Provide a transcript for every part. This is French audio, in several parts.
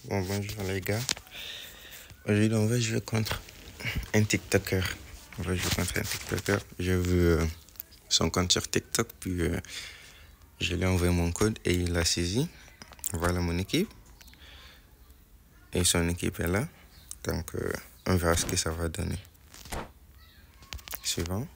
Bon, bonjour les gars. Aujourd'hui, on va jouer contre un TikToker. On va jouer contre un TikToker. J'ai vu son compte sur TikTok, puis je lui ai envoyé mon code et il l'a saisi. Voilà mon équipe. Et son équipe est là. Donc, on verra ce que ça va donner. Suivant.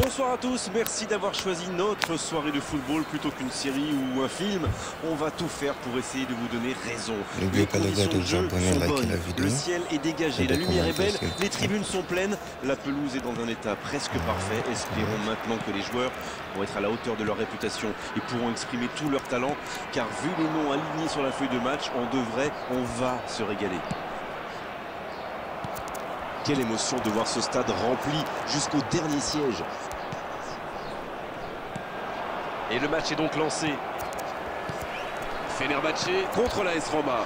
Bonsoir à tous, merci d'avoir choisi notre soirée de football plutôt qu'une série ou un film. On va tout faire pour essayer de vous donner raison. N'oubliez pas les gars de vous abonner, liker la vidéo. Le ciel est dégagé, la lumière est belle, les tribunes sont pleines, la pelouse est dans un état presque parfait. Espérons maintenant que les joueurs vont être à la hauteur de leur réputation et pourront exprimer tout leur talent, car vu les noms alignés sur la feuille de match, on va se régaler. Quelle émotion de voir ce stade rempli jusqu'au dernier siège. Et le match est donc lancé. Fenerbahçe contre l'AS Roma.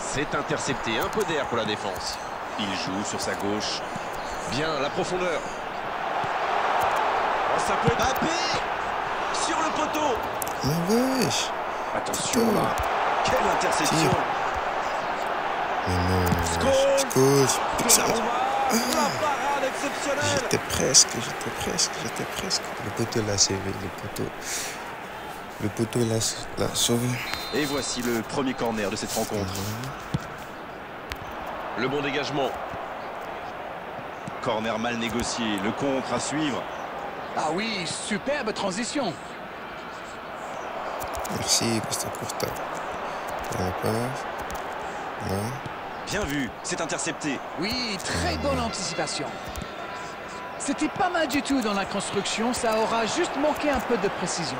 C'est intercepté, un peu d'air pour la défense. Il joue sur sa gauche. Bien, la profondeur. Oh, ça peut être Mbappé sur le poteau. Mais wesh. Attention là. Quelle interception. Mais non. Scholes. La parade exceptionnelle. J'étais presque. Le poteau l'a sauvé, le poteau l'a sauvé. Et voici le premier corner de cette rencontre. Le bon dégagement. Corner mal négocié, le contre à suivre. Ah oui, superbe transition. Merci, Costa Curta. La passe. Là. Bien vu, c'est intercepté. Oui, très bonne anticipation. C'était pas mal du tout dans la construction, ça aura juste manqué un peu de précision.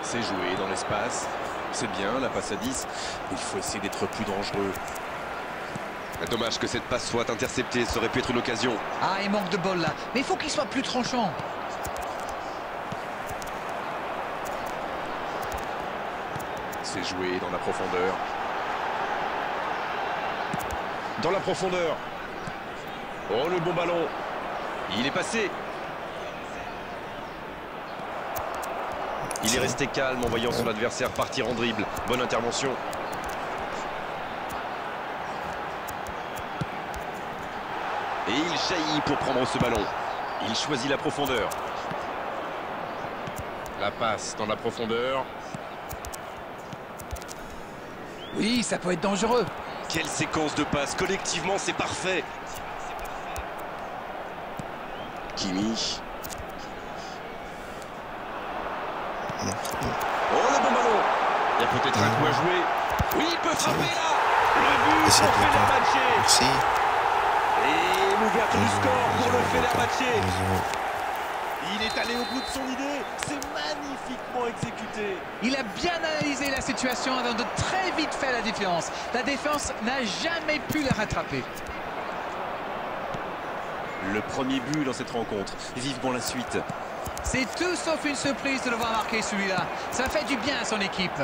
C'est joué dans l'espace. C'est bien, la passe à 10. Il faut essayer d'être plus dangereux. Dommage que cette passe soit interceptée, ça aurait pu être une occasion. Ah, il manque de bol là, mais il faut qu'il soit plus tranchant. C'est joué dans la profondeur. Dans la profondeur. Oh, le bon ballon. Il est passé. Il est resté calme en voyant son adversaire partir en dribble. Bonne intervention. Et il jaillit pour prendre ce ballon. Il choisit la profondeur. La passe dans la profondeur. Oui, ça peut être dangereux. Quelle séquence de passes. Collectivement, c'est parfait. Kimi. Oh, le bon ballon. Il y a peut-être un coup à jouer. Oui, il peut frapper là. Le but pour Fenerbahçe. Merci. Et l'ouverture du score pour le Fenerbahçe. Il est allé au bout de son idée. C'est magnifiquement exécuté. Il a bien analysé la situation avant de très vite faire la différence. La défense n'a jamais pu la rattraper. Le premier but dans cette rencontre. Vivement la suite. C'est tout sauf une surprise de le voir marquer celui-là. Ça fait du bien à son équipe.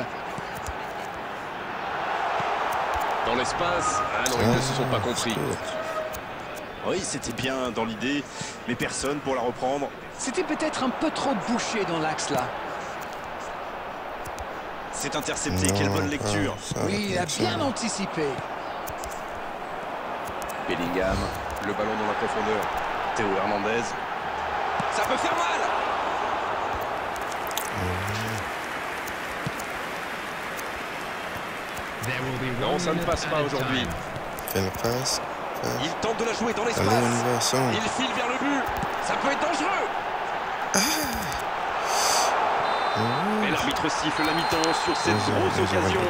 Dans l'espace. Ah non, ils ne se sont pas compris. Oui, c'était bien dans l'idée, mais personne pour la reprendre. C'était peut-être un peu trop bouché dans l'axe là. C'est intercepté, quelle bonne lecture. Oui, il a bien anticipé. Bellingham, le ballon dans la profondeur. Théo Hernandez. Ça peut faire mal. Non, ça ne passe pas aujourd'hui. Quelle passe. Il tente de la jouer dans l'espace. Il file vers le but. Ça peut être dangereux. Et l'arbitre siffle la mi-temps sur cette grosse occasion.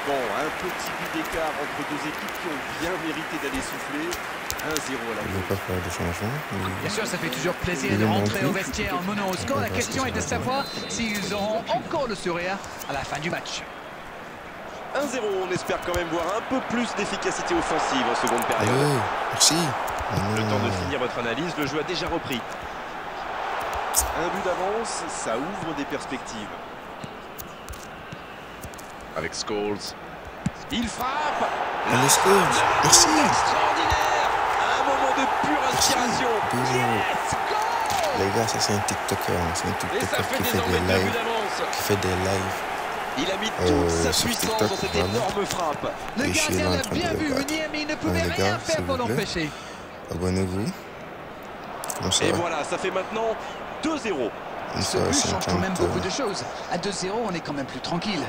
Bon, un petit but d'écart entre deux équipes qui ont bien mérité d'aller souffler. 1-0 à la Il ne veut pas faire de changement. Bien sûr, ça fait toujours plaisir de rentrer au vestiaire en menant au score. La question est de savoir s'ils auront encore le sourire à la fin du match. 1-0, on espère quand même voir un peu plus d'efficacité offensive en seconde période. Allez, merci. Le temps de finir votre analyse, le jeu a déjà repris. Un but d'avance, ça ouvre des perspectives. Avec Scholes. Il frappe. Allez, Scholes. Merci. Extraordinaire. Un moment de pure inspiration. Yes, goal. Les gars, ça c'est un TikToker. C'est un TikToker qui fait des lives. Il a mis toute sa puissance TikTok, dans cette énorme frappe. Le gardien l'a bien vu venir, mais il ne pouvait rien faire pour l'empêcher. Abonnez-vous. Comme ça. Et voilà, ça fait maintenant 2-0. Ce but change quand même beaucoup de choses. À 2-0, on est quand même plus tranquille.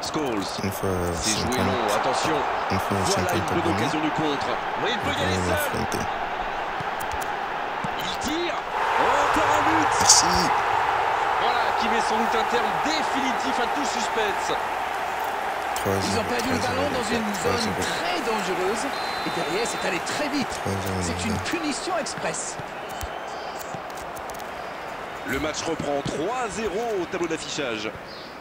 Scholes. C'est joué long, attention. Voilà une bonne occasion du contre. Oui, il peut y aller seul. Il tire. Encore un but. Merci. Voilà qui met sans doute un terme définitif à tout suspense. Ils ont perdu le ballon dans une zone très dangereuse. Et derrière, c'est allé très vite. C'est une punition express. Le match reprend 3-0 au tableau d'affichage.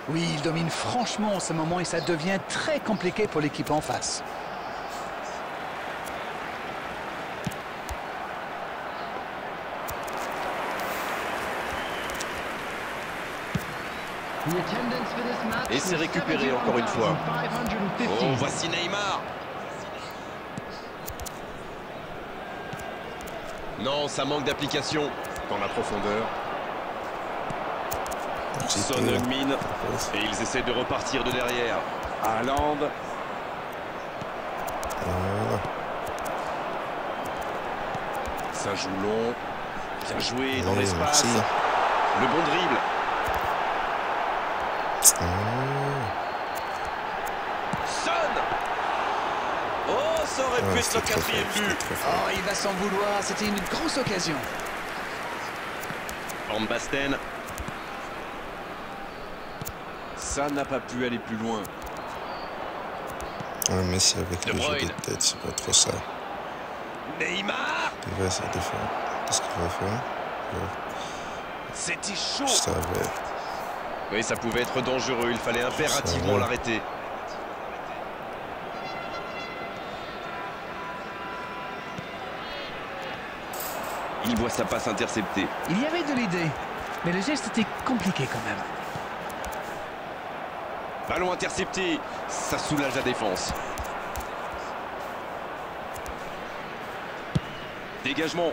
Oui, il domine franchement en ce moment et ça devient très compliqué pour l'équipe en face. Et c'est récupéré encore une fois. Oh, voici Neymar. Non, ça manque d'application. Dans la profondeur. Son Heung-min. Et ils essaient de repartir de derrière. Haaland. Ça joue long. Bien joué dans l'espace. Le bon dribble. Son. Oh, ça aurait pu être le quatrième but. Oh, il va s'en vouloir. C'était une grosse occasion. Van Basten. Ça n'a pas pu aller plus loin. Ouais, Messi avec le jeu de tête, c'est pas trop ça. Neymar. Il va essayer de faire. Qu'est-ce qu'il va faire? C'était chaud. Je savais. Oui, ça pouvait être dangereux. Il fallait impérativement l'arrêter. Il voit sa passe interceptée. Il y avait de l'idée, mais le geste était compliqué quand même. Ballon intercepté, ça soulage la défense. Dégagement.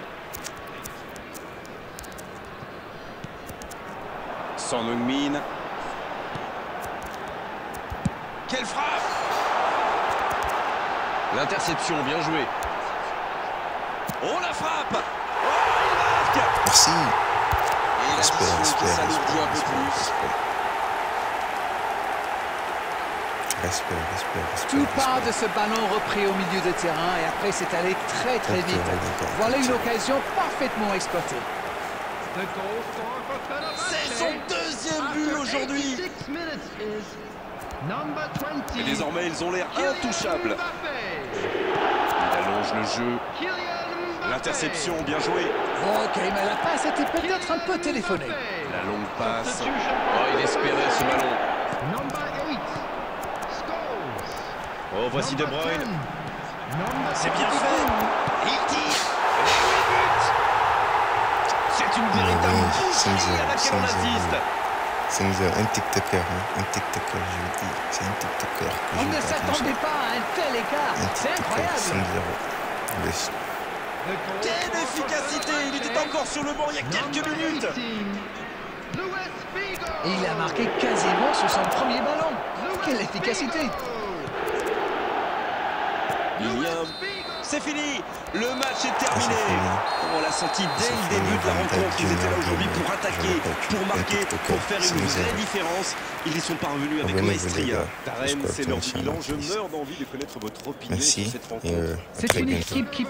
Son Heung-min. Quelle frappe! L'interception, bien joué. Oh, la frappe! Oh, il marque! Merci. Et l'addition qui s'alourdit un peu plus. Tout part de ce ballon repris au milieu de terrain et après c'est allé très vite. Voilà une occasion parfaitement exploitée. C'est son deuxième but aujourd'hui. Et désormais ils ont l'air intouchables. Il allonge le jeu. L'interception, bien joué. Ok, mais la passe était peut-être un peu téléphonée. La longue passe. Oh, il espérait ce ballon. Oh, voici De Bruyne. C'est bien fait. Il tire. C'est une véritable boucherie à laquelle on assiste. C'est un TikToker, hein. Un TikToker, je vous dis. C'est un TikToker. On ne s'attendait pas à un tel écart. C'est incroyable. Quelle efficacité. Il était encore sur le banc il y a quelques minutes. Et il a marqué quasiment sur son premier ballon. Quelle efficacité. C'est fini. Le match est terminé. On l'a senti dès le début de la rencontre. Ils étaient là aujourd'hui pour attaquer, pour marquer, pour faire une vraie différence. Ils y sont parvenus avec maestria. Darren, c'est l'heure du bilan. Je meurs d'envie de connaître votre opinion sur cette rencontre. C'est une équipe qui...